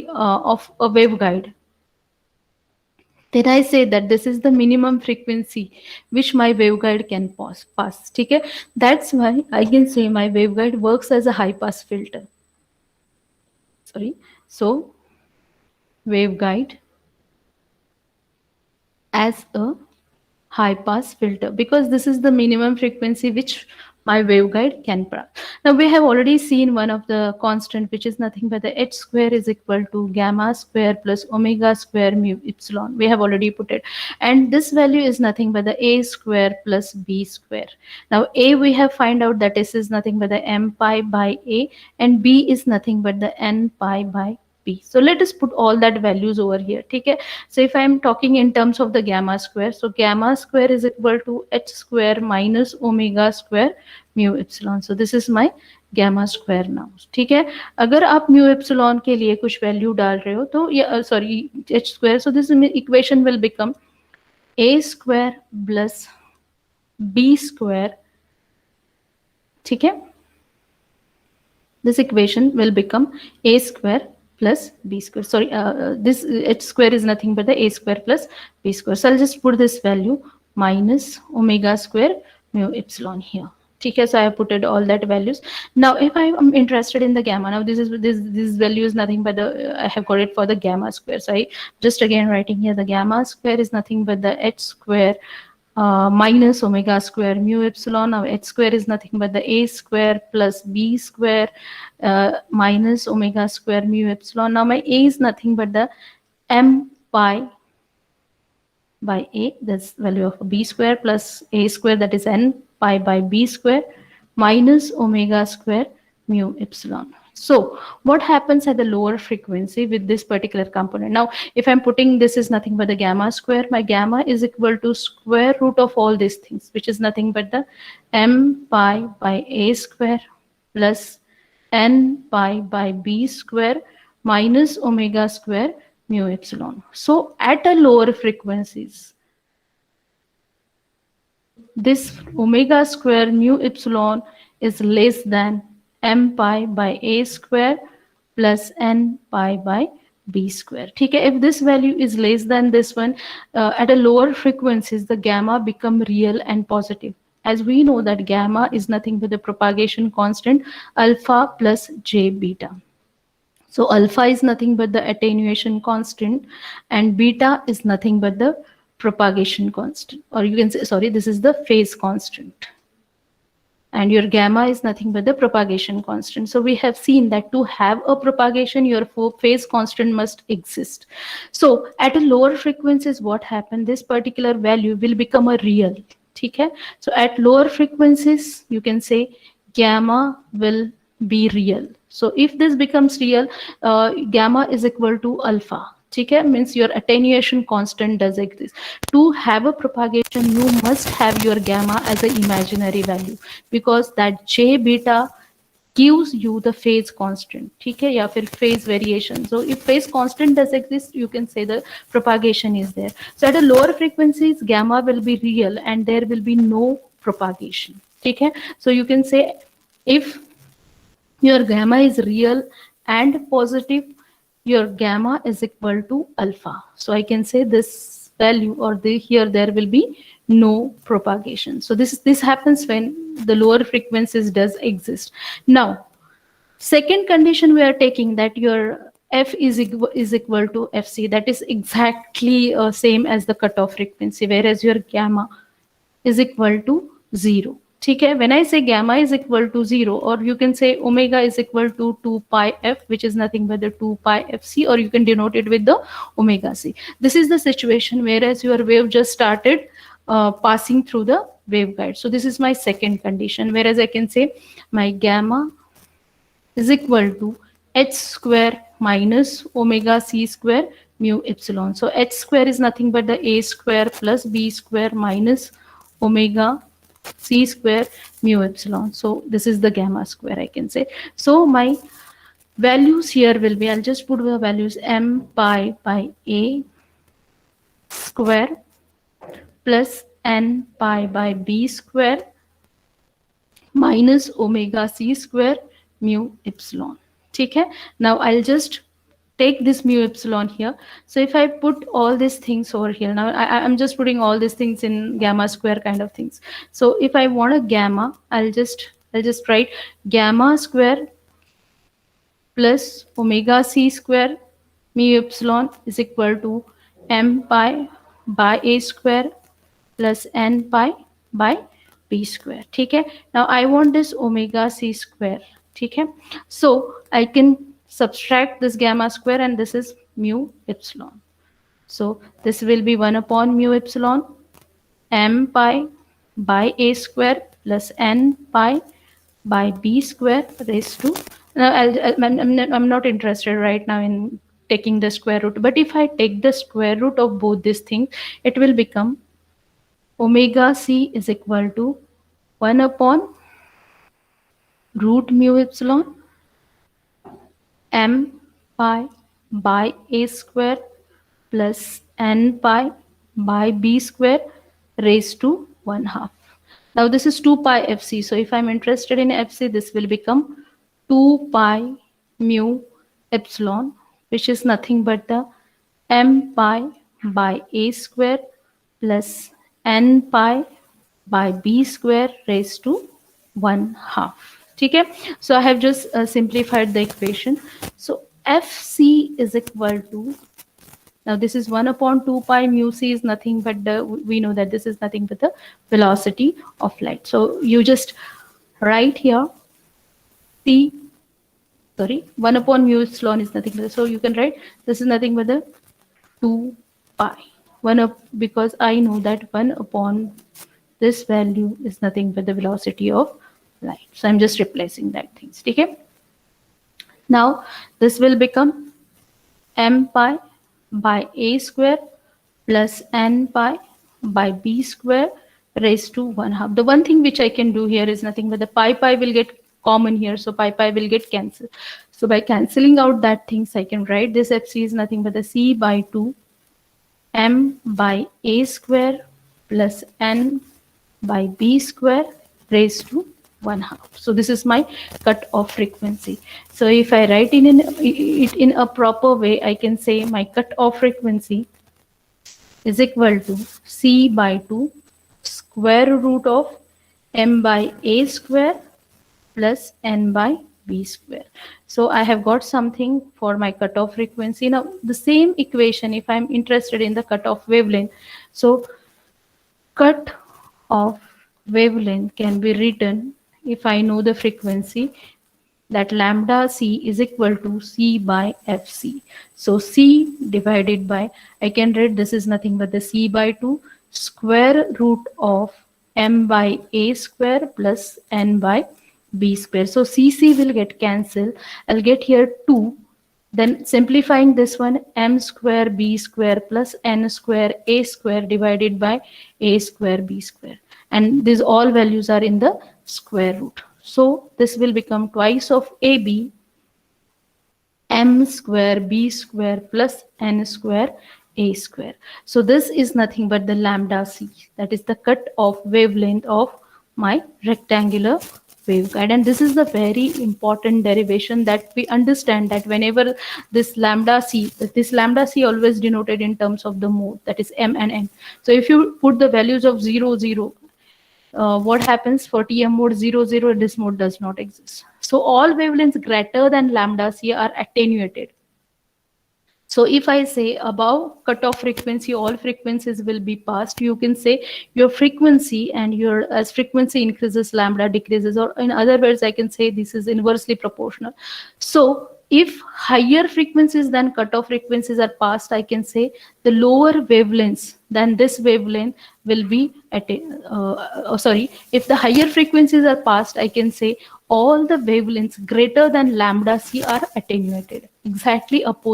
of a waveguide, then I say that this is the minimum frequency which my waveguide can pass. Okay? That's why I can say my waveguide works as a high pass filter. Sorry. So waveguide as a high pass filter, because this is the minimum frequency which my waveguide can pass. Now we have already seen one of the constant, which is nothing but the h square is equal to gamma square plus omega square mu epsilon. We have already put it, and this value is nothing but the a square plus b square. Now a we have find out that this is nothing but the m pi by a, and b is nothing but the n pi by b. So let us put all that values over here. Okay? So if I am talking in terms of the gamma square, so gamma square is equal to h square minus omega square mu epsilon. So this is my gamma square now. ठीक है? अगर आप mu epsilon के लिए कुछ value डाल रहे हो तो ये sorry h square, so this equation will become a square plus b square. ठीक है? This equation will become a square plus b square. Sorry, this h square is nothing but the a square plus b square. So I'll just put this value minus omega square mu epsilon here. Okay, so I have put it all that values. Now if I am interested in the gamma, now this value is nothing but the I have got it for the gamma square. So I just again writing here the gamma square is nothing but the h square minus omega square mu epsilon. Now h square is nothing but the a square plus b square minus omega square mu epsilon. Now my a is nothing but the m pi by a, that's value of b square plus a square, that is n pi by b square minus omega square mu epsilon. So what happens at the lower frequency with this particular component? Now if I'm putting this is nothing but the gamma square, my gamma is equal to square root of all these things, which is nothing but the m pi by a square plus n pi by b square minus omega square mu epsilon. So at a lower frequencies, this omega square mu epsilon is less than m pi by a square plus n pi by b square. Okay? If this value is less than this one, at a lower frequencies, the gamma become real and positive. As we know that gamma is nothing but the propagation constant alpha plus j beta. So alpha is nothing but the attenuation constant and beta is nothing but the propagation constant, or you can say, sorry, this is the phase constant. And your gamma is nothing but the propagation constant. So we have seen that to have a propagation, your phase constant must exist. So at a lower frequencies, what happened? This particular value will become a real. Okay? So at lower frequencies, you can say gamma will be real. So if this becomes real, gamma is equal to alpha. Okay? Means your attenuation constant does exist. To have a propagation, you must have your gamma as an imaginary value, because that j beta gives you the phase constant. Okay? या फिर phase variation. So if phase constant does exist, you can say the propagation is there. So at a lower frequencies, gamma will be real and there will be no propagation. Okay? So you can say if your gamma is real and positive, your gamma is equal to alpha. So I can say this value, or here there will be no propagation. So this happens when the lower frequencies does exist. Now, second condition we are taking, that your f is equal to fc, that is exactly same as the cutoff frequency, whereas your gamma is equal to 0. Okay? When I say gamma is equal to 0, or you can say omega is equal to 2 pi f, which is nothing but the 2 pi fc, or you can denote it with the omega c. This is the situation whereas your wave just started passing through the waveguide. So this is my second condition, whereas I can say my gamma is equal to h square minus omega c square mu epsilon. So h square is nothing but the a square plus b square minus omega c square mu epsilon. So this is the gamma square, I can say. So my values here will be, I'll just put the values m pi by a square plus n pi by b square minus omega c square mu epsilon. ठीक है? Now I'll just take this mu epsilon here. So if I put all these things over here, now I'm just putting all these things in gamma square kind of things. So if I want a gamma, I'll just write gamma square plus omega c square mu epsilon is equal to m pi by a square plus n pi by b square. ठीक है. Now I want this omega c square. ठीक है. So I can subtract this gamma square and this is mu epsilon. So this will be 1 upon mu epsilon m pi by a square plus n pi by b square raised to, now I'm not interested right now in taking the square root, but if I take the square root of both these things, it will become omega c is equal to 1 upon root mu epsilon m pi by a square plus n pi by b square raised to 1/2. Now this is 2 pi fc. So if I'm interested in fc, this will become 2 pi mu epsilon, which is nothing but the m pi by a square plus n pi by b square raised to 1/2. Okay, so I have just simplified the equation. So fc is equal to, now this is 1 upon 2 pi mu c is nothing but the, we know that this is nothing but the velocity of light. So you just write here t, sorry, 1 upon mu epsilon is nothing but, so you can write this is nothing but the 2 pi 1 up, because I know that 1 upon this value is nothing but the velocity of light. So I'm just replacing that things. Okay. Now this will become m pi by a square plus n pi by b square raised to 1/2. The one thing which I can do here is nothing but the pi will get common here, so pi will get cancelled. So by cancelling out that things, I can write this fc is nothing but the c by 2 m by a square plus n by b square raised to 1/2. So this is my cut-off frequency. So if I write it in a proper way, I can say my cut-off frequency is equal to c by 2 square root of m by a square plus n by b square. So I have got something for my cutoff frequency. Now the same equation, if I'm interested in the cutoff wavelength, so cutoff wavelength can be written, if I know the frequency, that lambda c is equal to c by fc. So c divided by, I can write this is nothing but the c by 2 square root of m by a square plus n by b square. So cc will get cancelled. I'll get here 2. Then simplifying this one, m square b square plus n square a square divided by a square b square. And these all values are in the square root. So this will become twice of ab m square b square plus n square a square. So this is nothing but the lambda c, that is the cut-off wavelength of my rectangular waveguide. And this is the very important derivation, that we understand that whenever this lambda c always denoted in terms of the mode, that is m and n. So if you put the values of 0, 0, what happens for TM mode 0, 0, this mode does not exist. So all wavelengths greater than lambda c are attenuated. So if I say above cutoff frequency, all frequencies will be passed. You can say your frequency, and your as frequency increases, lambda decreases, or in other words, I can say this is inversely proportional. So if higher frequencies than cutoff frequencies are passed, I can say the lower wavelengths than this wavelength will be if the higher frequencies are passed, I can say all the wavelengths greater than lambda c are attenuated. Exactly opposite